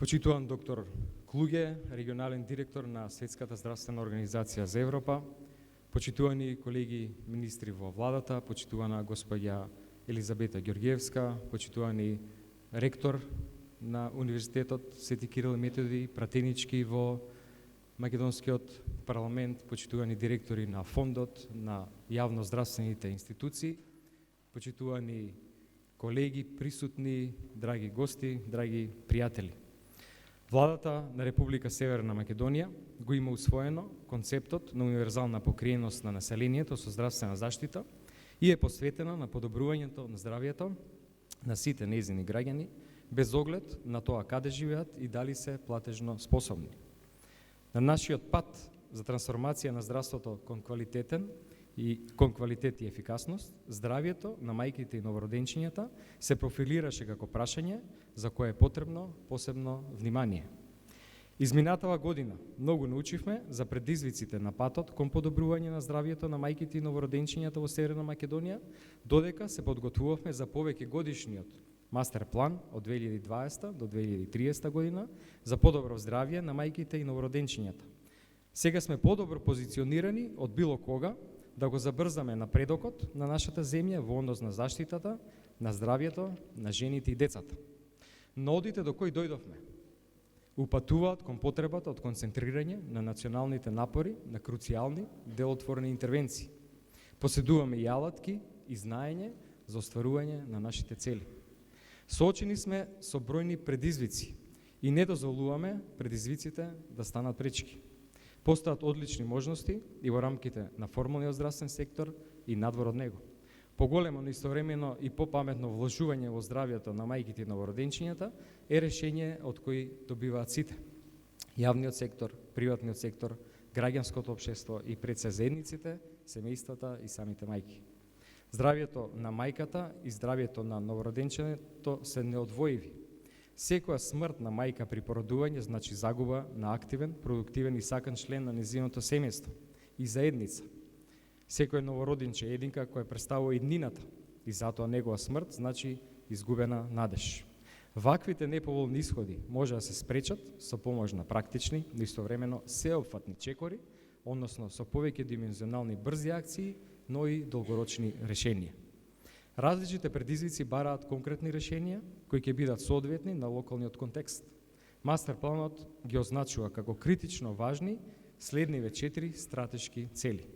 Почитуван доктор Клуге, регионален директор на Светската здравствена организација за Европа, почитувани колеги министри во владата, почитувана господја Елизабета Ѓорѓиевска, почитувани ректор на Универзитетот Свети Кирил и Методи, пратенички во Македонскиот парламент, почитувани директори на фондот, на јавно-здравствените институции, почитувани колеги, присутни, драги гости, драги пријатели. Владата на Република Северна Македонија го има усвоено концептот на универзална покриеност на населението со здравствена заштита и е посветена на подобрувањето на здравјето на сите нејзини граѓани, без оглед на тоа каде живеат и дали се платежно способни. На нашиот пат за трансформација на здравството кон квалитет и ефикасност, здравјето на мајките и новороденчињата се профилираше како прашање за кое е потребно посебно внимание. Изминатава година многу научивме за предизвиците на патот кон подобрување на здравјето на мајките и новороденчињата во Северна Македонија, додека се подготвувавме за повеќе годишниот мастер план од 2020 до 2030 година за подобро здравје на мајките и новороденчињата. Сега сме подобро позиционирани од било кога да го забрзаме напредокот на нашата земја во однос на заштитата на здравјето на жените и децата. Но одите до кој дојдовме упатуваат кон потребата од концентрирање на националните напори на круцијални делотворни интервенции. Поседуваме и алатки и знаење за остварување на нашите цели. Соочени сме со бројни предизвици и не дозволуваме предизвиците да станат пречки. Постојат одлични можности и во рамките на формалниот здравствен сектор и надвор од него. Поголемо, но истовремено и попаметно вложување во здравјето на мајките и новороденчињата е решение од кои добиваат сите. Јавниот сектор, приватниот сектор, граѓанското општество и пред се заедниците, семејствата и самите мајки. Здравјето на мајката и здравјето на новороденчето се неодвоиви. Секоја смрт на мајка при породување значи загуба на активен, продуктивен и сакан член на незиното семејство и заедница. Секој новороденче е единка која представува иднината и затоа негова смрт значи изгубена надеж. Ваквите неповолни исходи може да се спречат со помош на практични, но истовремено сеопфатни чекори, односно со повеќе димензионални брзи акции, но и долгорочни решенија. Различните предизвици бараат конкретни решенија кои ќе бидат соодветни на локалниот контекст. Мастер планот ги означува како критично важни следниве 4 стратешки цели.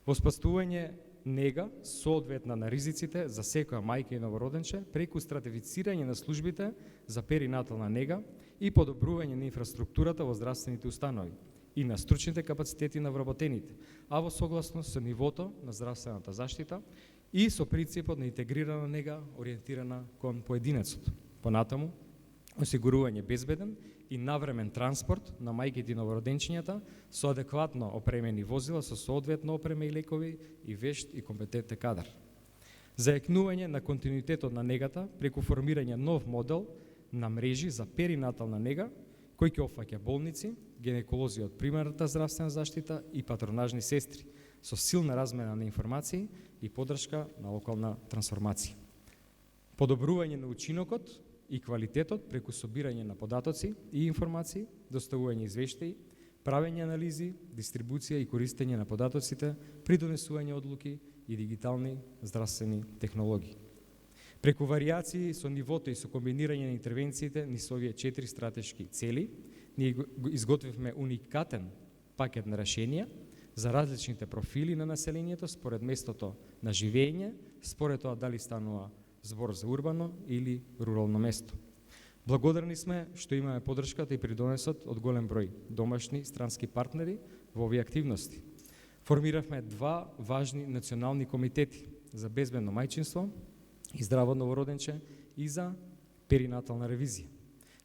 Воспоставување нега соодветна на ризиците за секоја мајка и новороденче преку стратифицирање на службите за перинатална нега и подобрување на инфраструктурата во здравствените установи и на стручните капацитети на вработените, а во согласност со нивото на здравствената заштита и со принципот на интегрирана нега ориентирана кон поединецот. Понатаму, осигурување безбеден и навремен транспорт на мајките и новороденчињата со адекватно опремени возила со соодветно опреме и лекови и вешт и компетентен кадар. Зајакнување на континуитетот на негата преку формирање нов модел на мрежи за перинатална нега кој ќе опфаќа болници, гинеколози од примарната здравствена заштита и патронажни сестри со силна размена на информации и поддршка на локална трансформација. Подобрување на учинокот и квалитетот преку собирање на податоци и информации, доставување извештаи, правење анализи, дистрибуција и користење на податоците при донесување одлуки и дигитални здравствени технологии. Преку варијации со нивото и со комбинирање на интервенциите низ овие 4 стратешки цели, ние изготвивме уникатен пакет на решенија за различните профили на населението според местото на живење, според тоа дали станува збор за урбано или рурално место. Благодарни сме што имаме поддршката и придонесот од голем број домашни странски партнери во овие активности. Формиравме 2 важни национални комитети за безбедно мајчинство и здраво новороденче и за перинатална ревизија.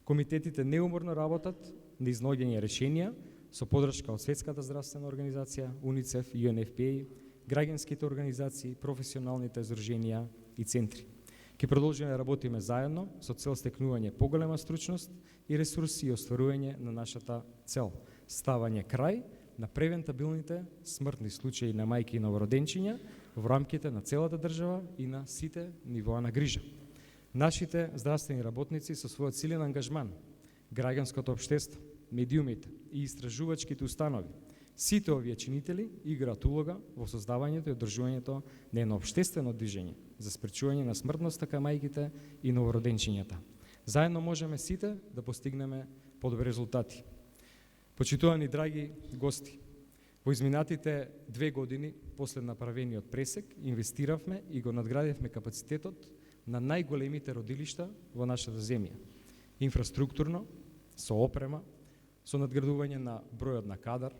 Комитетите неуморно работат на изнаоѓање решенија со поддршка од Светската здравствена организација, УНИЦЕФ, UNFPA, граѓанските организации, професионалните здруженија и центри. Ке продолжиме да работиме заедно со цел стекнување поголема стручност и ресурси и остварување на нашата цел – ставање крај на превентабилните смртни случаи на мајки и новороденчиња во рамките на целата држава и на сите нивоа на грижа. Нашите здравствени работници со својот силен ангажман граѓанското општество, медиумите и истражувачките установи. Сите овие чинители играат улога во создавањето и одржувањето на едно општествено движење за спречување на смртноста кај мајките и новороденчињата. Заедно можеме сите да постигнеме подобри резултати. Почитувани драги гости, во изминатите 2 години после направениот пресек инвестиравме и го надградивме капацитетот на најголемите родилишта во нашата земја. Инфраструктурно, со опрема, со надградување на бројот на кадар,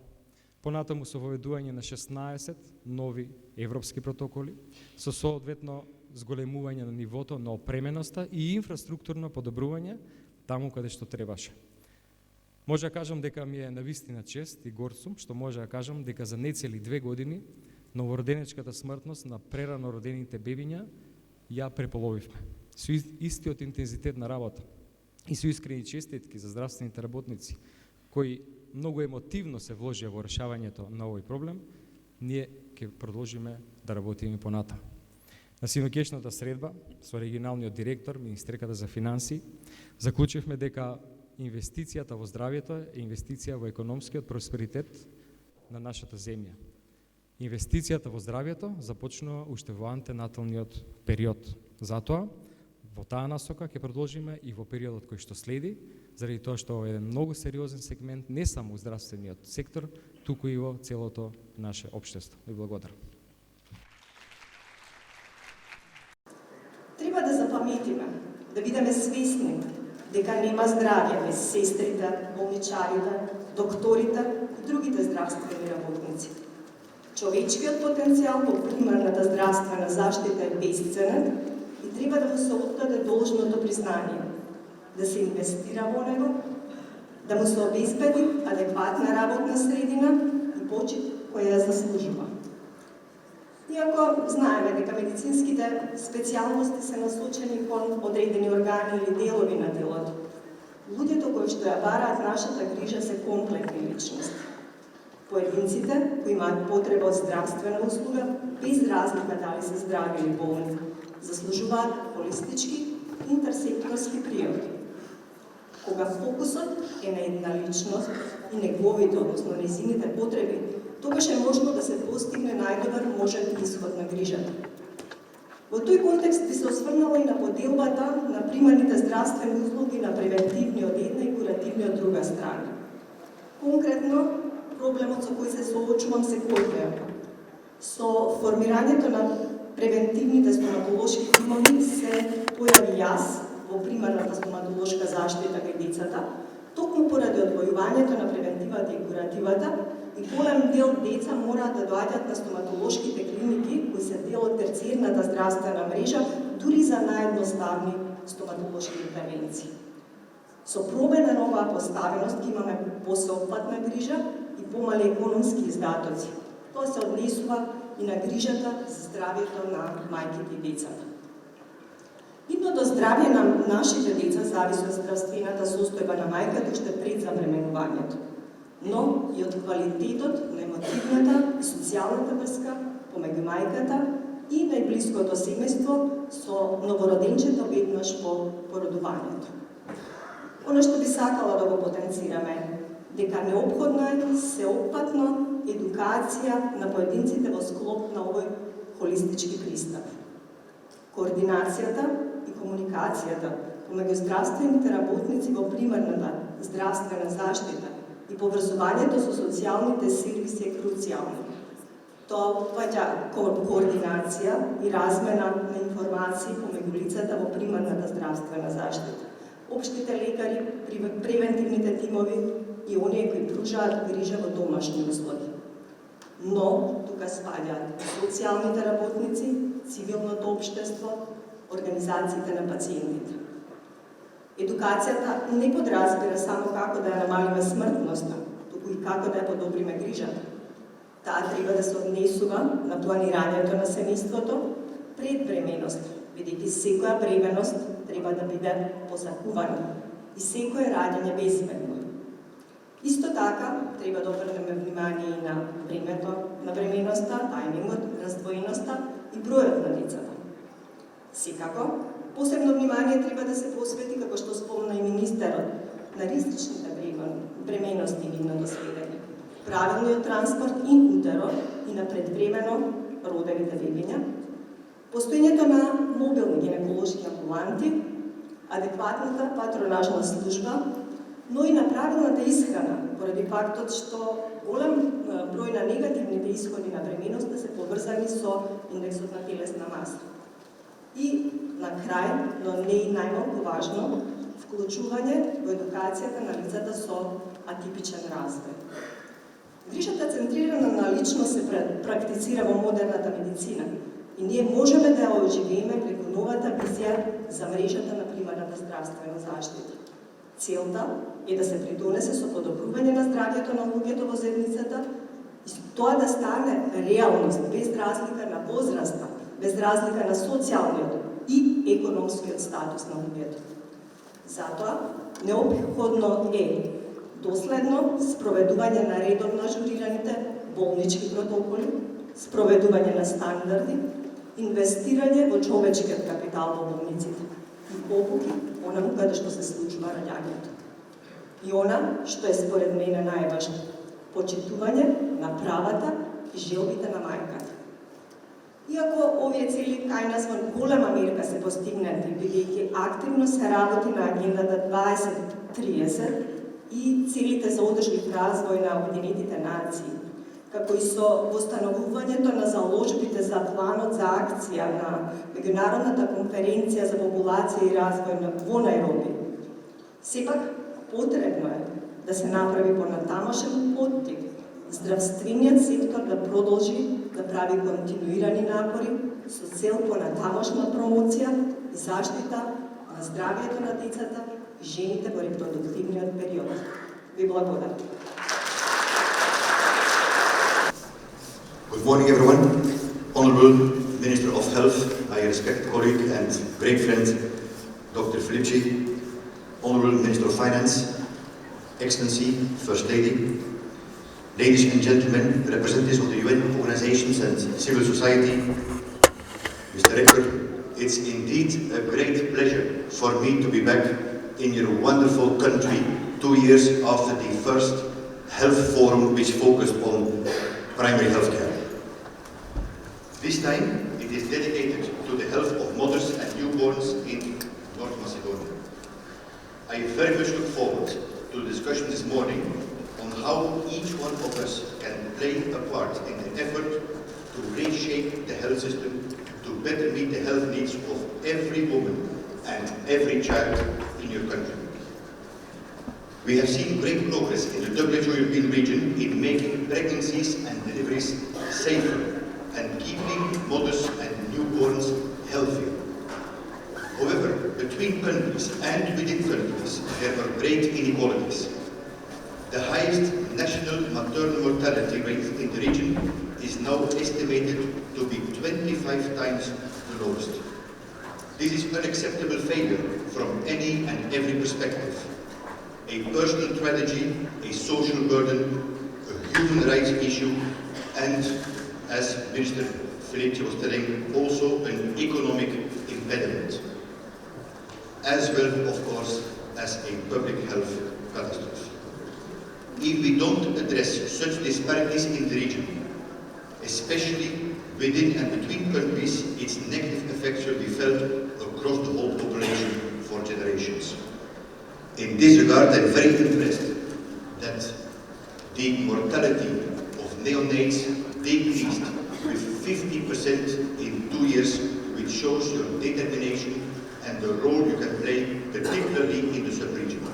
понатаму со воведување на 16 нови европски протоколи, со соодветно зголемување на нивото на опременоста и инфраструктурно подобрување таму каде што требаше. Може да кажам дека ми е навистина чест и горд сум, што може да кажам дека за нецели 2 години новороденечката смртност на прерано родените бебиња ја преполовивме. Со истиот интензитет на работа и со искрени честитки за здравствените работници, кои многу емотивно се вложија во решавањето на овој проблем, ние ќе продолжиме да работиме понатаму. На синокешната средба со регионалниот директор, Министерката за финансии, заклучивме дека инвестицијата во здравјето е инвестиција во економскиот просперитет на нашата земја. Инвестицијата во здравјето започнува уште во антенаталниот период. Затоа, во таа насока ќе продолжиме и во периодот кој што следи, заради тоа што е еден многу сериозен сегмент не само во здравствениот сектор, туку и во целото наше општество. Ви благодарам. Треба да запаметиме, да бидеме свесни дека нема здравје без сестрите, болничарите, докторите и другите здравствени работници. Човечкиот потенцијал во примарната здравствена заштита е бесценен и треба да му се отдаде должното признание, да се инвестира во него, да му се обезбеди адекватна работна средина и почит која ја заслужува. Иако знаеме дека медицинските специјалности се насочени кон одредени органи или делови на телото, луѓето кои што ја бараат нашата грижа се комплексни личности. Поединците кои имаат потреба од здравствена услуга, без разлика дали се здрави или болни, заслужуваат холистички, интерсекторски пријем. Кога фокусот е на една личност и неговите, односно незините потреби, тогаш е можно да се постигне најдобар можен исход на грижата. Во тој контекст би се осврнала и на поделбата на примарните здравствени услуги на превентивни од една и куративни од друга страна. Конкретно, проблемот со кој се соочувам се кој со формирањето на превентивните стоматолошки тимови се појави јас во примарната стоматолошка заштита кај децата, токму поради одвојувањето на превентивата и куративата, и голем дел деца мораат да доаѓаат на стоматолошките клиники, кои се дел од терциерната здравствена мрежа, дури за наједноставни стоматолошки интервенции. Со промена на оваа поставеност ќе имаме посеопфатна грижа и помали економски издатоци. Тоа се однесува и на грижата за здравјето на мајките и децата. Идното здравје на нашите деца зависи од здравствената состојба на мајката уште пред забременувањето, но и од квалитетот на емотивната и социјалната врска помеѓу мајката и најблиското семејство со новороденчето веднаш по породувањето. Оно што би сакала да го потенцираме, дека неопходна е сеопфатна едукација на поединците во склоп на овој холистички пристап. Координацијата и комуникацијата помеѓу здравствените работници во примарната здравствена заштита и поврзувањето со социјалните сервиси е круцијално. Тоа опфаќа координација и размена на информации помеѓу лицата во примарната здравствена заштита, општите лекари, превентивните тимови и оние кои пружаат грижа во домашни услови. Но тука спаѓаат социјалните работници, цивилното општество, организациите на пациентите. Едукацијата не подразбира само како да ја намалиме смртноста, туку и како да ја подобриме грижата. Таа треба да се однесува на планирањето на семејството пред бременост, бидејќи секоја бременост треба да биде посакувана и секое раѓање безбедно. Исто така, треба да обрнеме внимание и на времето на бременоста, тајмингот, раздвоеноста и бројот на децата. Секако, посебно внимание треба да се посвети, како што спомна и министерот, на ризичните бременности видно доследени, правилниот транспорт ин утеро и на предвремено родените бебиња, постоењето на мобилни гинеколошки амбуланти, адекватната патронажна служба, но и на правилната исхрана, поради фактот што голем број на негативните исходи на бременоста се поврзани со индексот на телесна маса. И на крај, но не и најмалку важно, вклучување во едукацијата на лицата со атипичен развој. Грижата центрирана на личност се практицира во модерната медицина и ние можеме да ја оживиме преку новата визија за мрежата на примарната здравствена заштита. Целта е да се придонесе со подобрување на здравјето на луѓето во заедницата и тоа да стане реалност без разлика на возраста, без разлика на социјалниот и економскиот статус на луѓето. Затоа, неопходно е доследно спроведување на редовно ажурираните болнички протоколи, спроведување на стандарди, инвестирање во човечкиот капитал во болниците и обуки онаму каде што се случува раѓањето. И она што е според мене најважно, почитување на правата и желбите на мајката. Иако овие цели кај нас во голема мерка се постигнати, бидејќи активно се работи на агендата 2030 и целите за одржлив развој на Обединетите нации, како и со восстановувањето на заложбите за планот за акција на Меѓународната конференција за популација и развој во Најроби. Сепак, потребно е да се направи понатамошен поттик здравствениот сектор да продолжи да прави континуирани напори со цел понатамошна промоција и заштита на здравјето на децата и жените во репродуктивниот период. Ви благодарам. Good morning, everyone. Honorable Minister of Health, my respected colleague and great friend, Dr. Filipci, Honorable Minister of Finance, Excellency, First Lady, ladies and gentlemen, representatives of the UN organizations and civil society, Mr. Rector, it's indeed a great pleasure for me to be back in your wonderful country 2 years after the first health forum which focused on primary health care. This time it is dedicated to the health of mothers and newborns in North Macedonia. I very much look forward to the discussion this morning on how each one of us can play a part in the effort to reshape the health system to better meet the health needs of every woman and every child in your country. We have seen great progress in the WHO European region in making pregnancies and deliveries safer and keeping mothers and newborns healthier. However, between countries and within countries, there are great inequalities. The highest national maternal mortality rate in the region is now estimated to be 25 times the lowest. This is unacceptable failure from any and every perspective. A personal tragedy, a social burden, a human rights issue, and, as Minister Filipci was telling, also an economic impediment, as well, of course, as a public health catastrophe. If we don't address such disparities in the region, especially within and between countries, its negative effects will be felt across the whole population for generations. In this regard, I am very impressed that the mortality of neonates decreased with 50% in 2 years, which shows your determination and the role you can play, particularly in the sub-region.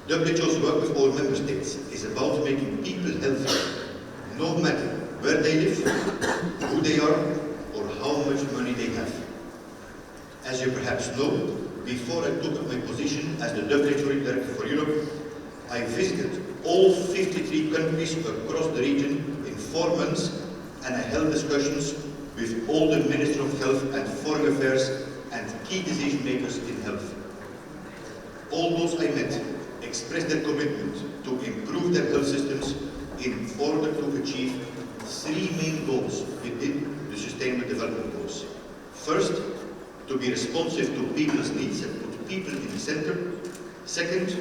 WHO's work with all member states is about making people healthy, no matter where they live, who they are, or how much money they have. As you perhaps know, before I took up my position as the WHO Director for Europe, I visited all 53 countries across the region in 4 months, and I held discussions with all the Ministers of Health and Foreign Affairs and key decision makers in health. All those I met expressed their commitment to improve their health systems in order to achieve 3 main goals within the Sustainable Development Goals. First, to be responsive to people's needs and put people in the center. Second,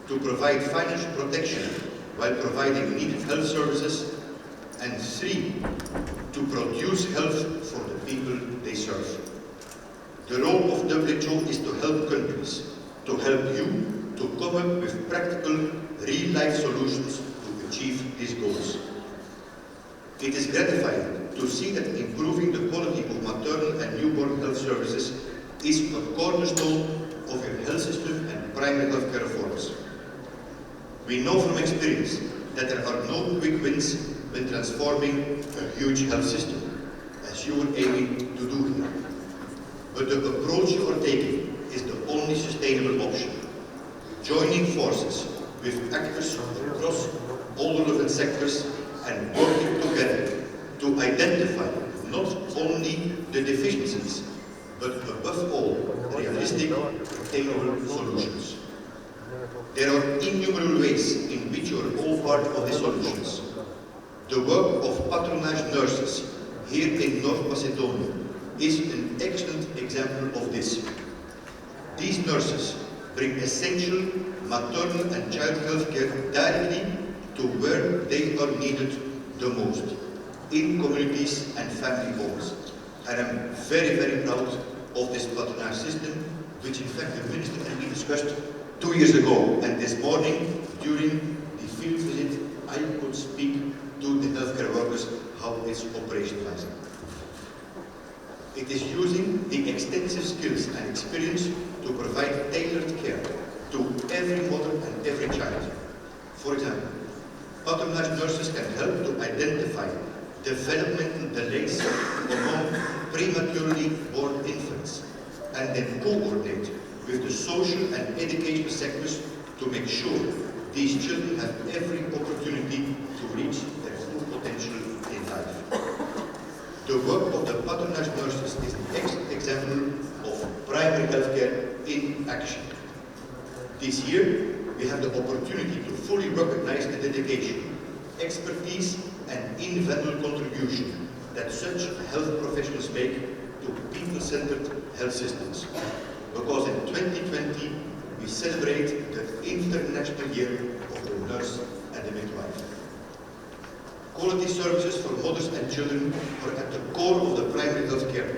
to provide financial protection while providing needed health services. And three, to produce health for the people they serve. The role of WHO is to help countries, to help you to come up with practical, real-life solutions to achieve these goals. It is gratifying to see that improving the quality of maternal and newborn health services is a cornerstone of your health system and primary healthcare reforms. We know from experience that there are no quick wins when transforming a huge health system, as you are aiming to do here. But the approach you are taking is the only sustainable option. Joining forces with actors across all relevant sectors and working together to identify not only the deficiencies, but above all, realistic, attainable solutions. There are innumerable ways in which you are all part of the solutions. The work of patronage nurses here in North Macedonia is an excellent example of this. These nurses bring essential maternal and child health care directly to where they are needed the most, in communities and family homes. And I'm very, very proud of this patronage system, which in fact the Minister and we discussed 2 years ago. And this morning, during the field visit, I could speak to the healthcare workers how it's operationalized. It is using the extensive skills and experience to provide tailored care to every mother and every child. For example, patronage nurses can help to identify developmental delays among prematurely born infants and then coordinate with the social and educational sectors to make sure these children have every opportunity to reach their full potential in life. The work of the patronage nurses is an excellent example of primary healthcare in action. This year, we have the opportunity to fully recognize the dedication, expertise, and invaluable contribution that such health professionals make to people-centered health systems. Because in 2020, we celebrate the International Year of the Nurse and the Midwife. Quality services for mothers and children are at the core of the primary health care.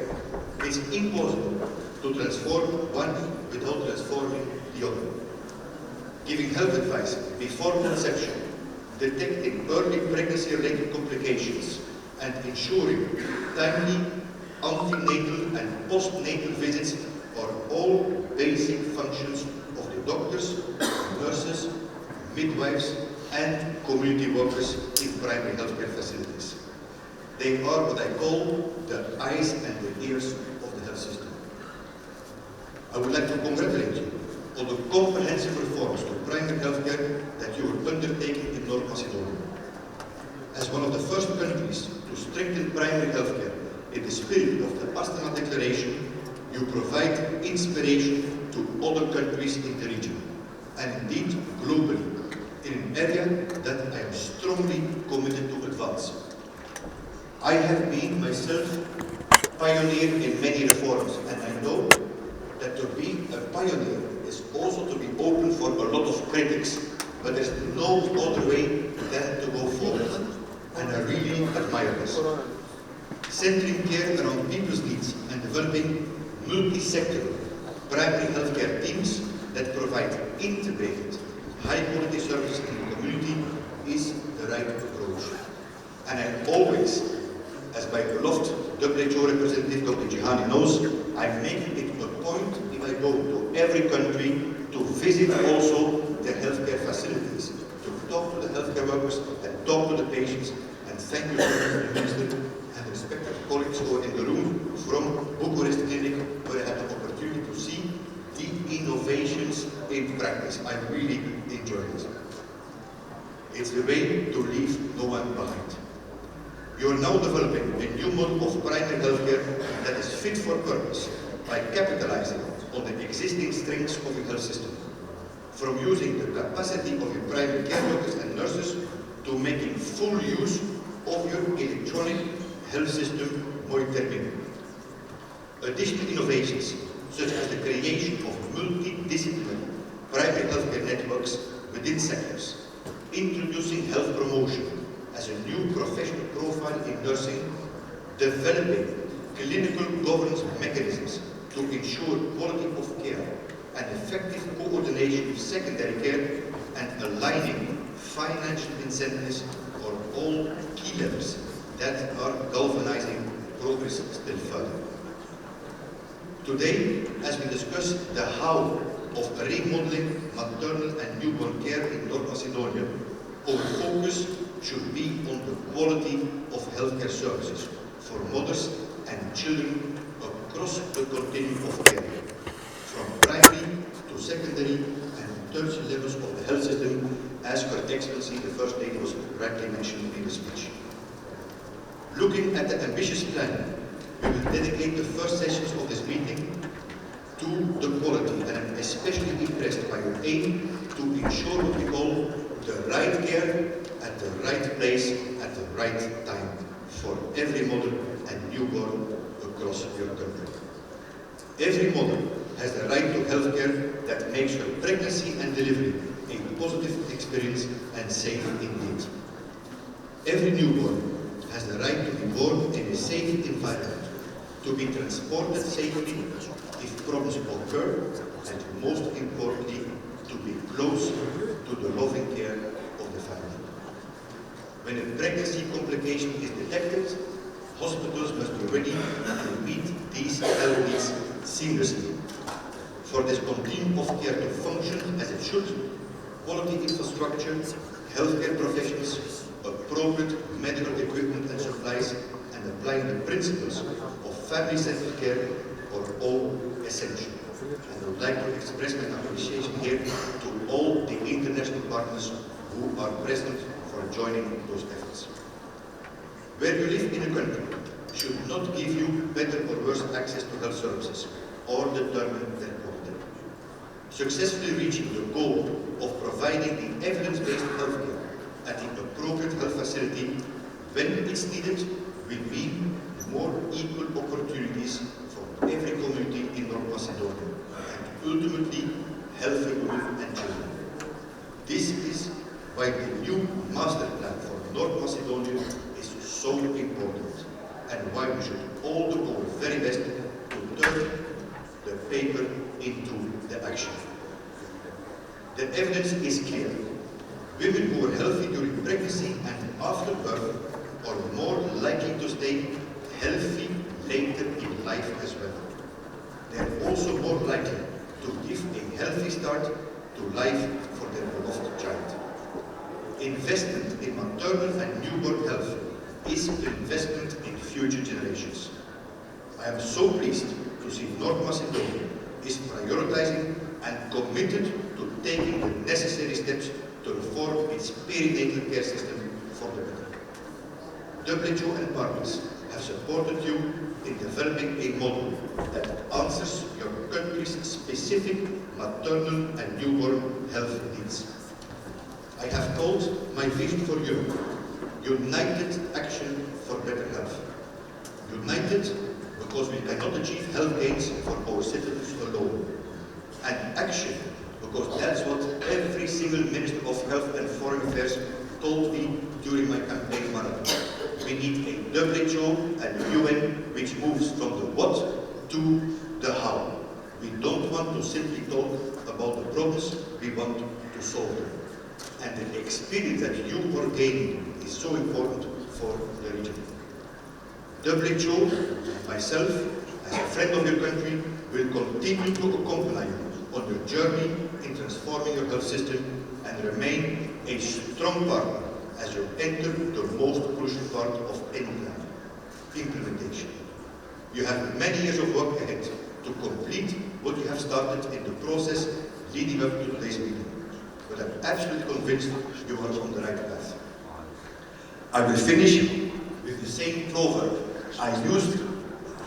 It's impossible to transform one without transforming the other. Giving health advice before conception, detecting early pregnancy-related complications, and ensuring timely antenatal and postnatal visits are all basic functions of the doctors, nurses, midwives, and community workers in primary healthcare facilities. They are what I call the eyes and the ears of the health system. I would like to congratulate you on the comprehensive reforms to primary healthcare that you are undertaking in North Macedonia. As one of the first countries to strengthen primary healthcare in the spirit of the Astana Declaration, you provide inspiration to other countries in the region, and indeed globally, in an area that I am strongly committed to advance. I have been myself pioneer in many reforms, and I know that to be a pioneer is also to be open for a lot of critics, but there's no other way than to go forward, and I really admire this. Centering care around people's needs and developing multi-sectoral primary healthcare teams that provide integrated, high-quality services in the community is the right approach. And I always, as my beloved WHO representative Dr. Jihani knows, I'm making it a point if I go to every country to visit also their healthcare facilities, to talk to the healthcare workers and talk to the patients. And thank you very much, Minister, and respected colleagues who are in the room from Bucharest Clinic, where I had the opportunity to see the innovations in practice. I really enjoy it. It's the way to leave no one behind. You are now developing a new model of primary healthcare that is fit for purpose by capitalizing on the existing strengths of your health system. From using the capacity of your primary care workers and nurses to making full use of your electronic health system monitoring. Additional innovations, such as the creation of multidisciplinary primary healthcare networks within sectors, introducing health promotion as a new professional profile in nursing, developing clinical governance mechanisms to ensure quality of care and effective coordination of secondary care, and aligning financial incentives for all key levels that are galvanizing progress still further. Today, as we discuss the how of remodeling maternal and newborn care in North Macedonia, our focus should be on the quality of healthcare services for mothers and children across the continuum of care, from primary to secondary and tertiary levels of the health system, as Her Excellency the First Lady was rightly mentioned in the speech. Looking at the ambitious plan, we will dedicate the first sessions of this meeting to the quality, and I'm especially impressed by your aim to ensure what we call the right care at the right place at the right time for every mother and newborn across your country. Every mother has the right to health care that makes her pregnancy and delivery a positive experience and safe indeed. Every newborn has the right to be born in a safe environment, to be transported safely if problems occur, and most importantly, to be close to the loving care of the family. When a pregnancy complication is detected, hospitals must be ready to meet these health needs seamlessly. For this continuum of care to function as it should, quality infrastructure, healthcare professionals, appropriate medical equipment and supplies, and applying the principles of family-centered care are all essential. And I would like to express my appreciation here to all the international partners who are present for joining those efforts. Where you live in a country should not give you better or worse access to health services or determine their quality. Successfully reaching the goal of providing the evidence-based healthcare at the appropriate health facility when it's needed will mean more equal opportunities for every community in North Macedonia and ultimately healthy women and children. This is why the new master plan for North Macedonia is so important, and why we should all do our very best to turn the paper into the action. The evidence is clear. Women who are healthy during pregnancy and after birth are more likely to stay healthy later in life as well. They are also more likely to give a healthy start to life for their beloved child. Investment in maternal and newborn health is investment in future generations. I am so pleased to see North Macedonia is prioritizing and committed to taking the necessary steps to reform its perinatal care system for the better. WHO and partners have supported you in developing a model that answers your country's specific maternal and newborn health needs. I have called my vision for Europe United Action for Better Health. United because we cannot achieve health gains for our citizens alone. And action because that's what every single Minister of Health and Foreign Affairs told me during my campaign marathon. We need a WHO and UN which moves from the what to the how. We don't want to simply talk about the problems, we want to solve them. And the experience that you are gaining is so important for the region. WHO and myself, as a friend of your country, will continue to accompany you on your journey in transforming your health system and remain a strong partner as you enter the most crucial part of any plan, implementation. You have many years of work ahead to complete what you have started in the process leading up to today's meeting. But I'm absolutely convinced you are on the right path. I will finish with the same proverb I used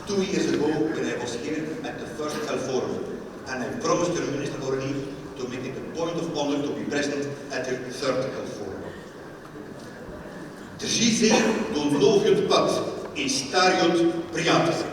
2 years ago when I was here at the first Health Forum, and I promised your Minister already to make it a point of honor to be present at the third Health Forum. Držи se do novijot pad i starijot prijatelj.